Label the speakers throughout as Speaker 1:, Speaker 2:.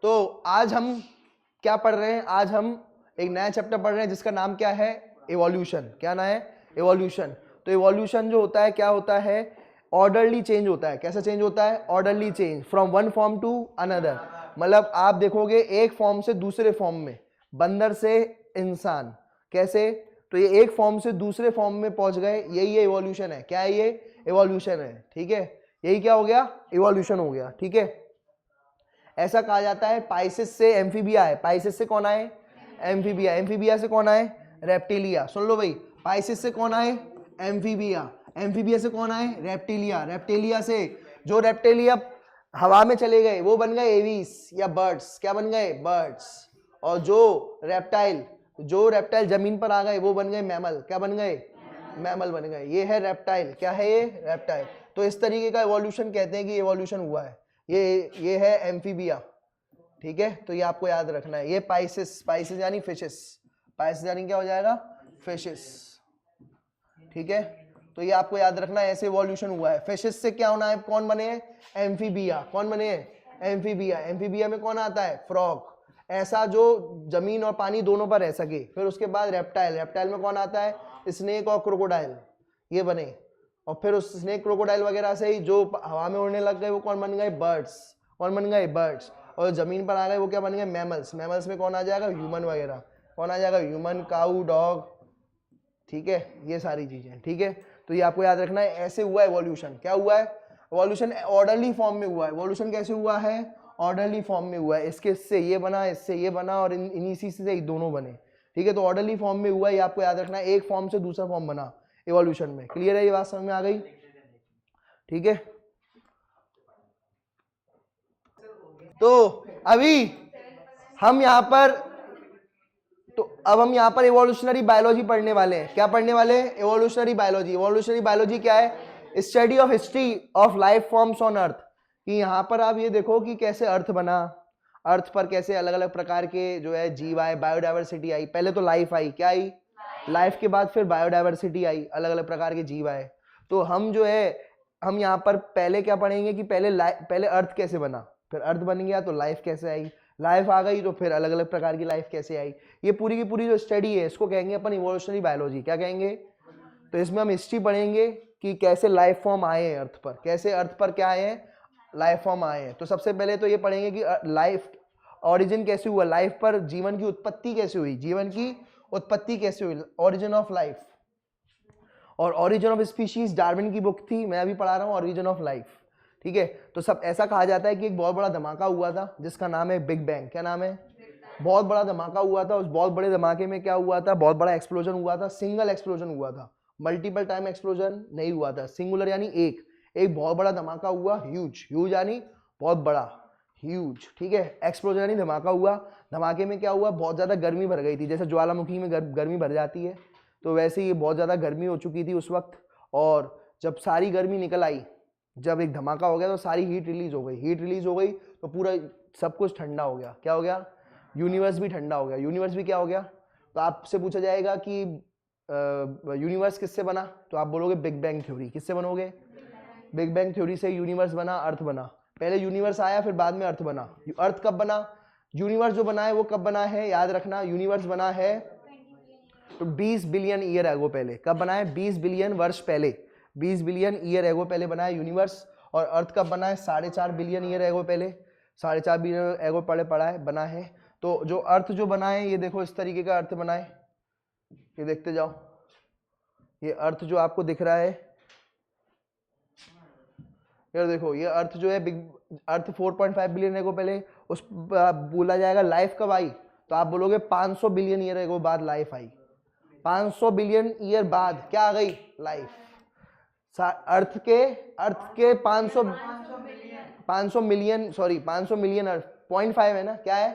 Speaker 1: तो आज हम क्या पढ़ रहे हैं? आज हम एक नया चैप्टर पढ़ रहे हैं जिसका नाम क्या है? इवोल्यूशन। क्या नाम है? इवोल्यूशन। तो इवोल्यूशन जो होता है क्या होता है? ऑर्डरली चेंज होता है। कैसा चेंज होता है? Orderly change from one form to another. मतलब आप देखोगे एक फॉर्म से दूसरे फॉर्म में, बंदर से इंसान। कैसे? तो ये एक फॉर्म से दूसरे फॉर्म में पहुंच गए, यही ये इवोल्यूशन है। क्या है ये? इवोल्यूशन है। ठीक है, यही क्या हो गया? इवोल्यूशन हो गया। ठीक है, ऐसा कहा जाता है। पाइसिस से एम्फीबिया है। पाइसिस से कौन आए? एम्फीबिया। एम्फीबिया से कौन आए? रेप्टिलिया। सुन लो भाई, पाइसिस से कौन आए? एम्फीबिया। एम्फीबिया से कौन आए? रेप्टिलिया। रेप्टिलिया से जो रेप्टिलिया हवा में चले गए वो बन गए एविस या बर्ड्स। क्या बन गए? बर्ड्स। और जो रेप्टाइल जमीन पर आ गए वो बन गए मैमल। क्या बन गए? मैमल बन गए। ये है रेप्टाइल। क्या है ये? रेप्टाइल। तो इस तरीके का इवोल्यूशन कहते हैं कि इवोल्यूशन हुआ है। ये है एम्फीबिया। ठीक है, तो ये आपको याद रखना है। ये पाइसिस। पाइसिस यानी फिशेस। पाइसिस यानी क्या हो जाएगा? फिशेस। ठीक है, तो ये आपको याद रखना है, ऐसे इवोल्यूशन हुआ है। फिशेस से क्या होना है? कौन बने हैं? एम्फीबिया। कौन बने हैं? एम्फीबिया। एम्फीबिया में कौन आता है? फ्रॉग। ऐसा जो जमीन और पानी दोनों पर रह सके। फिर उसके बाद रेप्टाइल। रेप्टाइल में कौन आता है? स्नेक और क्रोकोडाइल। ये बने। और फिर उस स्नेक क्रोकोडाइल वगैरह से ही जो हवा में उड़ने लग गए वो कौन बन गए? बर्ड्स। कौन बन गए? बर्ड्स। और जमीन पर आ गए वो क्या बन गए? मैमल्स। मैमल्स में कौन आ जाएगा? ह्यूमन वगैरह। कौन आ जाएगा? ह्यूमन, काऊ, डॉग। ठीक है, ये सारी चीजें। ठीक है, तो ये आपको याद रखना है, ऐसे हुआ एवोल्यूशन। क्या हुआ है? एवोल्यूशन ऑर्डरली फॉर्म में हुआ है। एवोल्यूशन कैसे हुआ है? ऑर्डरली फॉर्म में हुआ है। इसके इससे ये बना, इससे ये बना, और इन्हीं से ही दोनों बने। ठीक है, तो ऑर्डरली फॉर्म में हुआ है, ये आपको याद रखना है। एक फॉर्म से दूसरा फॉर्म बना एवोल्यूशन में। क्लियर है? ये बात समझ में आ गई? ठीक है, तो अभी हम यहाँ पर अब हम यहाँ पर इवोल्यूशनरी बायोलॉजी पढ़ने वाले हैं। क्या पढ़ने वाले हैं? Evolutionary biology. इवोल्यूशनरी बायोलॉजी क्या है? Study of history of life forms on earth. कि यहाँ पर आप ये देखो कि कैसे अर्थ बना, अर्थ पर कैसे अलग अलग प्रकार के जो है जीव आए, बायोडाइवर्सिटी आई। पहले तो लाइफ आई। क्या आई? लाइफ के बाद फिर बायोडाइवर्सिटी आई, अलग अलग प्रकार के जीव आए। तो हम जो है हम यहाँ पर पहले क्या पढ़ेंगे कि पहले अर्थ कैसे बना, फिर अर्थ बन गया तो लाइफ कैसे आई, लाइफ आ गई तो फिर अलग अलग प्रकार की लाइफ कैसे आई। ये पूरी की पूरी जो स्टडी है इसको कहेंगे अपन इवोल्यूशनरी बायोलॉजी। क्या कहेंगे? तो इसमें हम हिस्ट्री पढ़ेंगे कि कैसे लाइफ फॉर्म आए हैं अर्थ पर, कैसे अर्थ पर क्या आए हैं? लाइफ फॉर्म आए हैं। तो सबसे पहले तो ये पढ़ेंगे कि लाइफ ऑरिजिन कैसे हुआ, लाइफ पर जीवन की उत्पत्ति कैसे हुई, जीवन की उत्पत्ति कैसे हुई, ऑरिजिन ऑफ लाइफ। और ऑरिजिन ऑफ स्पीशीज डार्विन की बुक थी, मैं अभी पढ़ा रहा हूँ ऑरिजिन ऑफ लाइफ। ठीक है, तो सब ऐसा कहा जाता है कि एक बहुत बड़ा धमाका हुआ था जिसका नाम है बिग बैंग। क्या नाम है? बहुत बड़ा धमाका हुआ था। उस बहुत बड़े धमाके में क्या हुआ था? बहुत बड़ा एक्सप्लोजन हुआ था। सिंगल एक्सप्लोजन हुआ था, मल्टीपल टाइम एक्सप्लोजन नहीं हुआ था। सिंगुलर यानी एक बहुत बड़ा धमाका हुआ। ह्यूज, ह्यूज यानी बहुत बड़ा, ह्यूज। ठीक है, एक्सप्लोजन यानी धमाका हुआ। धमाके में क्या हुआ? बहुत ज्यादा गर्मी भर गई थी। जैसे ज्वालामुखी में गर्मी भर जाती है, तो वैसे ही बहुत ज्यादा गर्मी हो चुकी थी उस वक्त। और जब सारी गर्मी निकल आई, जब एक धमाका हो गया तो सारी हीट रिलीज हो गई। हीट रिलीज हो गई तो पूरा सब कुछ ठंडा हो गया। क्या हो गया? यूनिवर्स भी ठंडा हो गया। यूनिवर्स भी क्या हो गया? तो आपसे पूछा जाएगा कि यूनिवर्स किससे बना, तो आप बोलोगे बिग बैंग थ्योरी। किससे बनोगे? बिग बैंग थ्योरी से यूनिवर्स बना, अर्थ बना। पहले यूनिवर्स आया फिर बाद में अर्थ बना। अर्थ कब बना? यूनिवर्स जो बना है वो कब बना है? याद रखना, यूनिवर्स बना है तो 20 बिलियन ईयर एगो पहले। कब बना है? 20 बिलियन वर्ष पहले, 20 बिलियन ईयर एगो पहले बना है यूनिवर्स। और अर्थ कब बना है? 4.5 बिलियन ईयर एगो पहले, 4.5 बिलियन एगो पहले पड़ा है, बना है। तो जो अर्थ जो बना है, ये देखो इस तरीके का अर्थ बना है। ये देखते जाओ, ये अर्थ जो आपको दिख रहा है, ये देखो, ये अर्थ जो है बिग अर्थ 4.5 बिलियन एगो पहले उस बोला जाएगा। लाइफ कब आई? तो आप बोलोगे 500 बिलियन ईयर एगो बाद लाइफ आई। 500 बिलियन ईयर बाद क्या आ गई? लाइफ। अर्थ के 500 मिलियन, सॉरी 500 मिलियन अर्थ, 0.5 है ना? क्या है?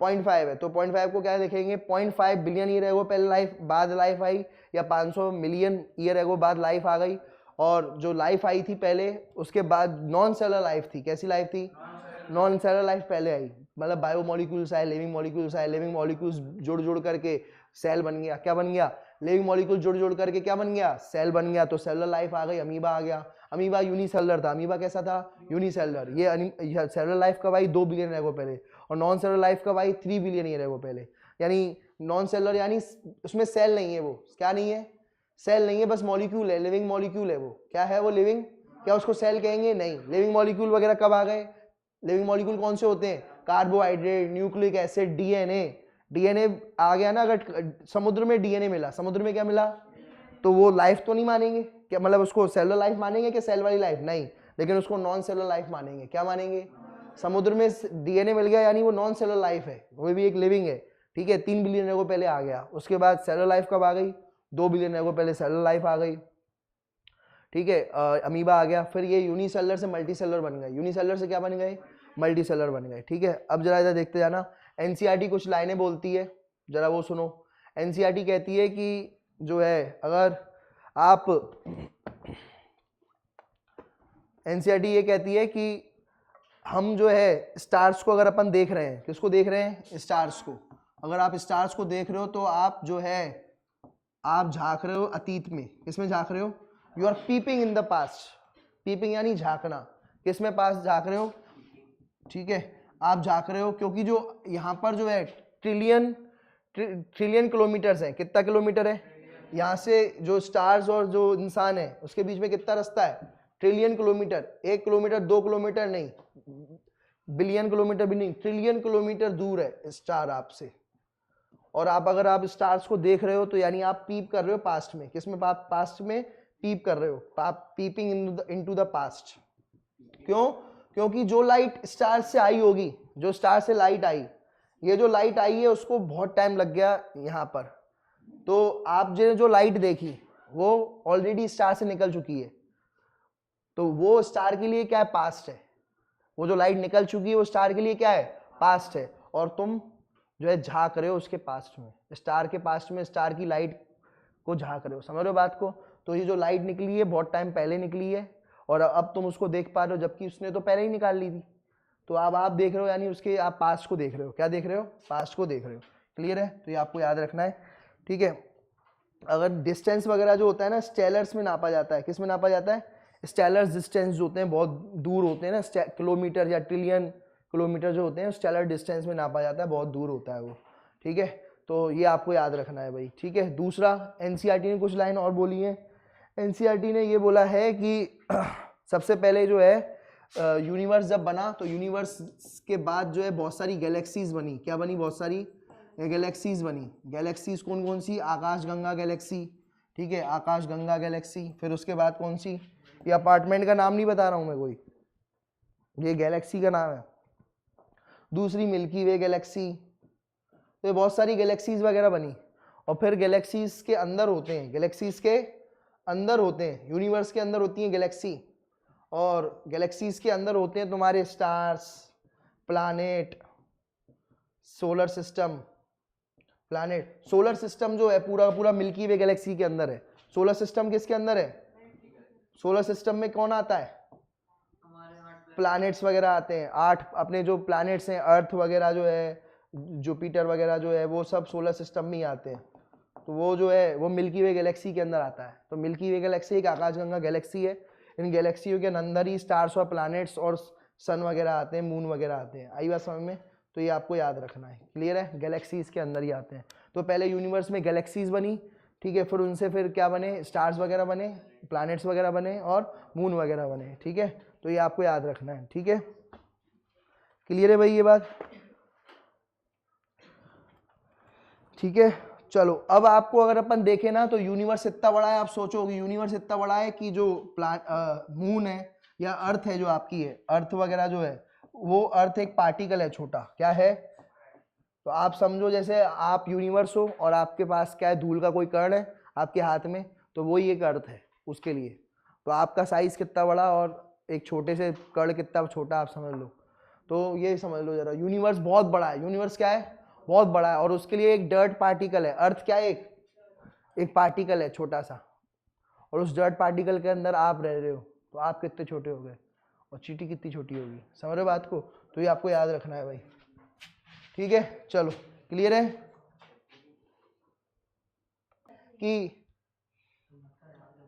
Speaker 1: 0.5 है। तो 0.5 को क्या लिखेंगे? 0.5 बिलियन ईयर एगो पहले लाइफ, बाद लाइफ आई, या 500 मिलियन ईयर एगो बाद लाइफ आ गई। और जो लाइफ आई थी पहले, उसके बाद नॉन सेलुलर लाइफ थी। कैसी लाइफ थी? नॉन सेलुलर लाइफ पहले आई। मतलब बायोमोलिक्यूल्स आए, लिविंग मॉलिक्यूल्स आए, लिविंग मॉलिक्यूल्स जुड़ जुड़ करके सेल बन गया। क्या बन गया? लिविंग मॉलिक्यूल जुड़ जुड़ करके क्या बन गया? सेल बन गया। तो सेलुलर लाइफ आ गई, अमीबा आ गया। अमीबा यूनिसेलुलर था, अमीबा कैसा था, यूनिसेलुलर। ये सेलुलर लाइफ कब आई, 2 बिलियन ईयर अगो पहले, और नॉन सेलुलर लाइफ कब आई, 3 बिलियन ईयर अगो पहले। यानी नॉन सेलुलर यानी उसमें सेल नहीं है, वो क्या नहीं है, सेल नहीं है, बस मॉलिक्यूल है, लिविंग मॉलिक्यूल है। वो क्या है, वो लिविंग, क्या उसको सेल कहेंगे, नहीं। लिविंग मॉलिक्यूल वगैरह कब आ गए, लिविंग मॉलिक्यूल कौन से होते हैं, carbohydrate, nucleic acid, DNA. DNA आ गया ना, अगर समुद्र में डीएनए मिला, समुद्र में क्या मिला, तो वो लाइफ तो नहीं मानेंगे क्या, मतलब उसको सेलुलर लाइफ मानेंगे कि सेल वाली लाइफ, नहीं, लेकिन उसको नॉन सेलुलर लाइफ मानेंगे। क्या मानेंगे, समुद्र में डीएनए मिल गया यानी वो नॉन सेलुलर लाइफ है, वो भी एक लिविंग है, ठीक है। 3 बिलियन ईयर को पहले आ गया। उसके बाद सेलुलर लाइफ कब आ गई, 2 बिलियन ईयर को पहले सेलुलर लाइफ आ गई, ठीक है। अमीबा आ गया, फिर ये यूनिसेलुलर से मल्टीसेलुलर बन गए, यूनिसेलुलर से क्या बन गए, मल्टीसेलुलर बन गए, ठीक है। अब जरा इधर देखते जाना, एनसीईआरटी कुछ लाइनें बोलती है, जरा वो सुनो। एनसीईआरटी कहती है कि जो है, अगर आप, एनसीईआरटी ये कहती है कि हम जो है स्टार्स को अगर अपन देख रहे हैं, किसको देख रहे हैं, स्टार्स को, अगर आप स्टार्स को देख रहे हो तो आप जो है, आप झांक रहे हो अतीत में, किसमें झांक रहे हो, you are peeping in the past. Peeping यानी झांकना, किसमें पास झांक रहे हो, ठीक है, आप झांक रहे हो, क्योंकि जो यहाँ पर जो है ट्रिलियन किलोमीटर है, कितना किलोमीटर है, यहाँ से जो स्टार्स और जो इंसान है उसके बीच में कितना रास्ता है, ट्रिलियन किलोमीटर। 1 किलोमीटर 2 किलोमीटर नहीं, बिलियन किलोमीटर भी नहीं, ट्रिलियन किलोमीटर दूर है स्टार आपसे। और आप अगर आप स्टार्स को देख रहे हो तो यानी आप पीप कर रहे हो पास्ट में, किसमें, पास्ट में पीप कर रहे हो, आप पीपिंग इनटू द पास्ट। क्यों, क्योंकि जो लाइट स्टार से आई होगी, जो स्टार से लाइट आई, ये जो लाइट आई है उसको बहुत टाइम लग गया यहाँ पर, तो आप जो लाइट देखी वो ऑलरेडी स्टार से निकल चुकी है, तो वो स्टार के लिए क्या है, पास्ट है। वो जो लाइट निकल चुकी है वो स्टार के लिए क्या है, पास्ट है। और तुम जो है झांक रहे हो उसके पास्ट में, स्टार के पास्ट में, स्टार की लाइट को झांक रहे हो, समझ रहे हो बात को। तो ये जो लाइट निकली है बहुत टाइम पहले निकली है, और अब तुम उसको देख पा रहे हो, जबकि उसने तो पहले ही निकाल ली थी। तो अब आप देख रहे हो यानी उसके, आप पास्ट को देख रहे हो, क्या देख रहे हो, पास्ट को देख रहे हो। क्लियर है, तो ये आपको याद रखना है, ठीक है। अगर डिस्टेंस वगैरह जो होता है ना, स्टेलर्स में नापा जाता है, किस में नापा जाता है, स्टेलर्स डिस्टेंस जो होते हैं बहुत दूर होते हैं ना, किलोमीटर या ट्रिलियन किलोमीटर जो होते हैं, स्टेलर डिस्टेंस में नापा जाता है, बहुत दूर होता है वो, ठीक है। तो ये आपको याद रखना है भाई, ठीक है। दूसरा, एनसीईआरटी ने कुछ लाइन और बोली है। एनसीईआरटी ने ये बोला है कि सबसे पहले जो है यूनिवर्स जब बना तो यूनिवर्स के बाद जो है बहुत सारी गैलेक्सीज बनी, क्या बनी, बहुत सारी गैलेक्सीज बनी। गैलेक्सीज कौन कौन सी, आकाश गंगा गैलेक्सी, ठीक है, आकाश गंगा गैलेक्सी। फिर उसके बाद कौन सी, ये अपार्टमेंट का नाम नहीं बता रहा हूं मैं कोई, ये गैलेक्सी का नाम है। दूसरी मिल्की वे गैलेक्सी, तो ये बहुत सारी गैलेक्सीज वगैरह बनी। और फिर गैलेक्सीज के अंदर होते हैं, गैलेक्सीज के अंदर होते हैं, यूनिवर्स के अंदर होती हैं गैलेक्सी, और गैलेक्सीज के अंदर होते हैं तुम्हारे stars, planet, solar system, planet. Solar system जो है पूरा पूरा मिल्की वे गैलेक्सी के अंदर है। सोलर सिस्टम किसके अंदर है, सोलर सिस्टम में कौन आता है, प्लैनेट्स वगैरह आते हैं। 8 अपने जो प्लैनेट्स हैं, अर्थ वगैरह जो है, जुपिटर वगैरह जो है, वो सब सोलर सिस्टम में ही आते हैं। तो वो जो है वो मिल्की वे गैलेक्सी के अंदर आता है। तो मिल्की वे गैलेक्सी एक आकाशगंगा गैलेक्सी है। इन गैलेक्सियों के अंदर ही स्टार्स और प्लैनेट्स और सन वगैरह आते हैं, मून वगैरह आते हैं। आई बात समझ में, तो ये आपको याद रखना है, क्लियर है। गैलेक्सीज के अंदर ही आते हैं। तो पहले यूनिवर्स में गैलेक्सीज बनी, ठीक है, फिर उनसे फिर क्या बने, स्टार्स वगैरह बने, प्लैनेट्स वगैरह बने और मून वगैरह बने, ठीक है। तो ये आपको याद रखना है, ठीक है, क्लियर है भाई ये बात, ठीक है। चलो अब आपको अगर अपन देखें ना तो यूनिवर्स इतना बड़ा है, आप सोचोगे यूनिवर्स इतना बड़ा है कि जो मून है या अर्थ है जो आपकी है, अर्थ वगैरह जो है, वो अर्थ एक पार्टिकल है छोटा, क्या है। तो आप समझो जैसे आप यूनिवर्स हो और आपके पास क्या है, धूल का कोई कण है आपके हाथ में, तो वो ही एक अर्थ है उसके लिए। तो आपका साइज कितना बड़ा और एक छोटे से कण कितना छोटा, आप समझ लो। तो ये समझ लो जरा, यूनिवर्स बहुत बड़ा है, यूनिवर्स क्या है, बहुत बड़ा है। और उसके लिए एक डर्ट पार्टिकल है, अर्थ क्या है, एक पार्टिकल है छोटा सा, और उस डर्ट पार्टिकल के अंदर आप रह रहे हो, तो आप कितने छोटे हो गए और चींटी कितनी छोटी होगी, समझ रहे हो बात को। तो ये आपको याद रखना है भाई, ठीक है। चलो क्लियर है कि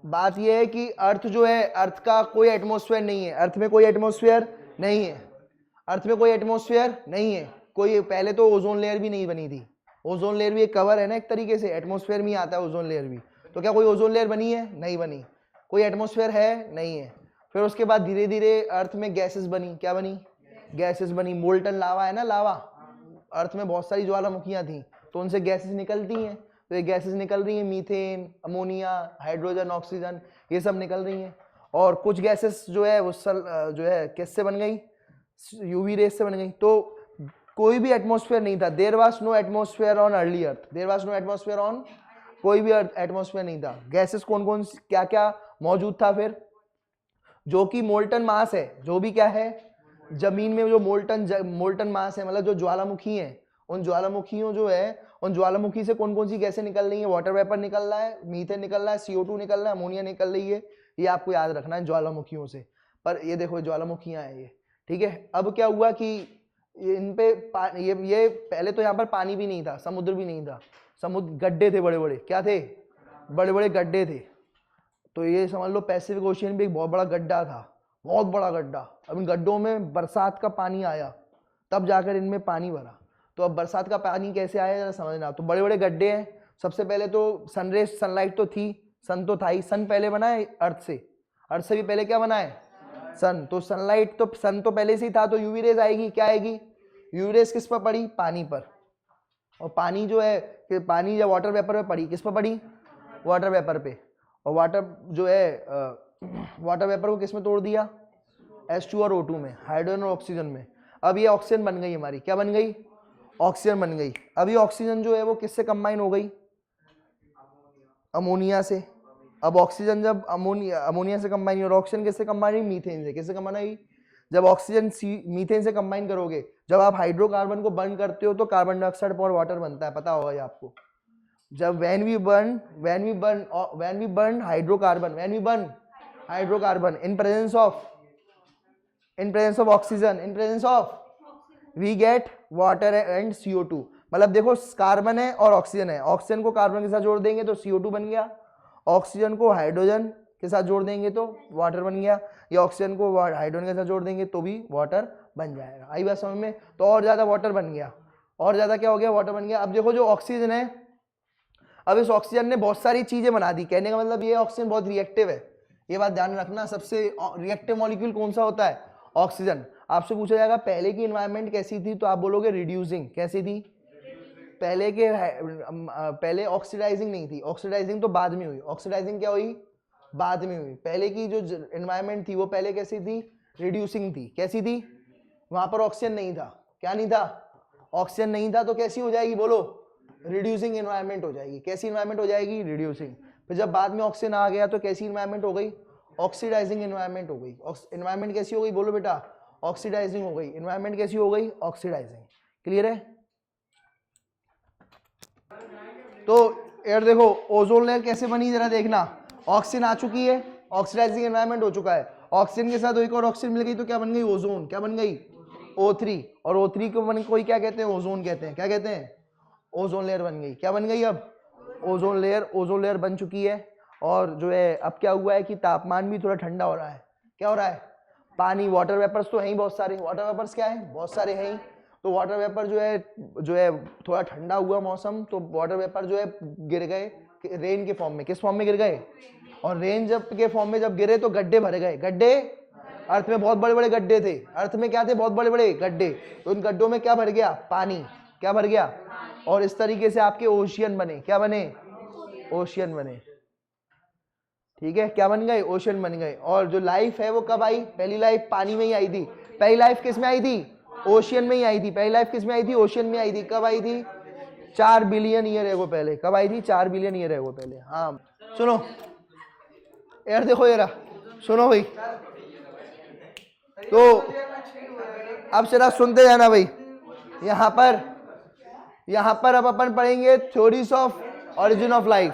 Speaker 1: बात यह है कि अर्थ जो है, अर्थ का कोई एटमॉस्फेयर नहीं है, अर्थ में कोई एटमॉस्फेयर नहीं है, अर्थ में कोई एटमॉस्फेयर नहीं है, कोई पहले तो ओजोन लेयर भी नहीं बनी थी, ओजोन लेयर भी एक कवर है ना एक तरीके से, एटमॉस्फेयर में आता है ओजोन लेयर भी, तो क्या कोई ओजोन लेयर बनी है? नहीं बनी, कोई एटमॉस्फेयर है? नहीं है। फिर उसके बाद धीरे धीरे अर्थ में गैसेस बनी, क्या बनी? गैसेस बनी, मोल्टन लावा है ना, लावा, अर्थ में बहुत सारी ज्वालामुखियां थी तो उनसे गैसेस निकलती हैं, तो ये गैसेस निकल रही हैं, मीथेन, अमोनिया, हाइड्रोजन, ऑक्सीजन, ये सब निकल रही हैं। और कुछ गैसेस जो है वो जो है किससे बन गई? यूवी रेस से बन गई। तो कोई भी एटमॉस्फेयर नहीं था, there was no atmosphere on early earth, there was no atmosphere on, कोई भी एटमॉस्फेयर नहीं था। गैसेस कौन कौन क्या क्या मौजूद था फिर? जो कि मोल्टन मास है, जो भी क्या है जमीन में जो मोल्टन मास है, मतलब जो ज्वालामुखी है, उन ज्वालामुखियों जो है, उन ज्वालामुखी से कौन कौन सी गैसें निकल रही है? वाटर वेपर निकल रहा है, मीथेन निकल रहा है, CO2 निकल रहा है, अमोनिया निकल रही है, ये आपको याद रखना है ज्वालामुखियों से। पर ये देखो ज्वालामुखियां हैं ये, ठीक है। अब क्या हुआ कि इन पे ये पहले तो यहाँ पर पानी भी नहीं था, समुद्र भी नहीं था, समुद्र गड्ढे थे बड़े बड़े, क्या थे? बड़े बड़े गड्ढे थे। तो ये समझ लो पैसिफिक ओशियन भी एक बहुत बड़ा गड्ढा था, बहुत बड़ा गड्ढा। अब इन गड्ढों में बरसात का पानी आया, तब जाकर इनमें पानी भरा। तो अब बरसात का पानी कैसे आया जरा समझना। तो बड़े बड़े गड्ढे हैं, सबसे पहले तो सनरेज, सनलाइट तो थी, सन तो था ही, सन पहले बना है अर्थ से, अर्थ से भी पहले क्या बना है? सन। तो सनलाइट तो, सन तो पहले से ही था, तो यूवी रेज आएगी, क्या आएगी? यूवी रेज किस पर पड़ी? पानी पर। और पानी जो है, पानी जब वाटर वेपर पे पड़ी, किस पर पड़ी? वाटर वेपर पे। और वाटर जो है वाटर वेपर को किस में तोड़ दिया? H2 और O2 में, हाइड्रोजन और ऑक्सीजन में। अब ये ऑक्सीजन बन गई हमारी, क्या बन गई? ऑक्सीजन बन गई। अब ये ऑक्सीजन जो है वो किससे कंबाइन हो गई? अमोनिया से। अब ऑक्सीजन जब अमोनिया से कंबाइन हुई, और ऑक्सीजन किससे कंबाइन हुई? मीथेन से। किससे कंबाइन हुई? जब ऑक्सीजन मीथेन से कंबाइन करोगे, जब आप हाइड्रोकार्बन को बर्न करते हो तो कार्बन डाइऑक्साइड और वाटर बनता है, पता होगा ये आपको। जब when we burn hydrocarbon in presence of oxygen, in presence of we get water and CO2। मतलब देखो कार्बन है और ऑक्सीजन है, ऑक्सीजन को कार्बन के साथ जोड़ देंगे तो CO2 बन गया, ऑक्सीजन को हाइड्रोजन के साथ जोड़ देंगे तो वाटर बन गया, या ऑक्सीजन को हाइड्रोजन के साथ जोड़ देंगे तो भी वाटर बन जाएगा। आई बात समझ में? तो और ज्यादा वाटर बन गया, और ज्यादा क्या हो गया? वाटर बन गया। अब देखो जो ऑक्सीजन है, अब इस ऑक्सीजन ने बहुत सारी चीजें बना दी। कहने का मतलब ये ऑक्सीजन बहुत रिएक्टिव है, ये बात ध्यान रखना। सबसे रिएक्टिव मॉलिक्यूल कौन सा होता है? ऑक्सीजन। आपसे पूछा जाएगा पहले की एनवायरनमेंट कैसी थी, तो आप बोलोगे रिड्यूसिंग। कैसी थी? पहले ऑक्सीडाइजिंग नहीं थी, ऑक्सीडाइजिंग तो बाद में हुई। ऑक्सीडाइजिंग क्या हुई? बाद में हुई। पहले की जो एनवायरनमेंट थी वो पहले कैसी थी? रिड्यूसिंग थी। कैसी थी? वहां पर ऑक्सीजन नहीं था। क्या नहीं था? ऑक्सीजन नहीं था, तो कैसी हो जाएगी बोलो? रिड्यूसिंग एनवायरनमेंट हो जाएगी। कैसी एनवायरनमेंट हो जाएगी? रिड्यूसिंग। फिर जब बाद में ऑक्सीजन आ गया तो कैसी एनवायरनमेंट हो गई? ऑक्सीडाइजिंग एनवायरनमेंट हो गई। एनवायरनमेंट कैसी हो गई बोलो बेटा? ऑक्सीडाइजिंग हो गई। एनवायरनमेंट कैसी हो गई? ऑक्सीडाइजिंग। क्लियर है? तो यार देखो ओजोन लेयर कैसे बनी जरा देखना। ऑक्सीजन आ चुकी है, ऑक्सीडाइजिंग एनवायरनमेंट हो चुका है, ऑक्सीजन के साथ एक और ऑक्सीजन मिल गई तो क्या बन गई? ओजोन। क्या बन गई? O3। और O3 को कोई क्या कहते हैं? ओजोन कहते हैं। क्या कहते हैं? ओजोन लेयर बन गई। क्या बन गई? अब ओजोन लेयर बन चुकी है। और जो है अब क्या हुआ है कि तापमान भी थोड़ा ठंडा हो रहा है। क्या हो रहा है? पानी, वाटर वेपर्स तो हैं ही बहुत सारे, वाटर वेपर्स क्या है? बहुत सारे हैं ही। तो वाटर वेपर जो है थोड़ा ठंडा हुआ मौसम, तो वाटर वेपर जो है गिर गए रेन के फॉर्म में। किस फॉर्म में गिर गए? और रेन के फॉर्म में जब गिरे तो गड्ढे भर गए। गड्ढे, अर्थ में बहुत बड़े बड़े गड्ढे थे। अर्थ में क्या थे? बहुत बड़े बड़े गड्ढे। तो उन गड्ढों में क्या भर गया? पानी। क्या भर गया? और इस तरीके से आपके ओशियन बने। क्या बने? ओशियन बने। ठीक है, क्या बन गए? ओशियन बन गए। और जो लाइफ है वो कब आई? पहली लाइफ पानी में ही आई थी। पहली लाइफ किस में आई थी? ओशियन में ही आई थी। पहली लाइफ किस में आई थी? ओशियन में आई थी। कब आई थी? 4 बिलियन ईयर एगो पहले। कब आई थी? 4 बिलियन ईयर एगो पहले। हाँ सुनो यार, देखो यार, सुनो भाई, तो अब जरा सुनते जाना भाई। यहाँ पर अब अपन पढ़ेंगे theories of origin of life.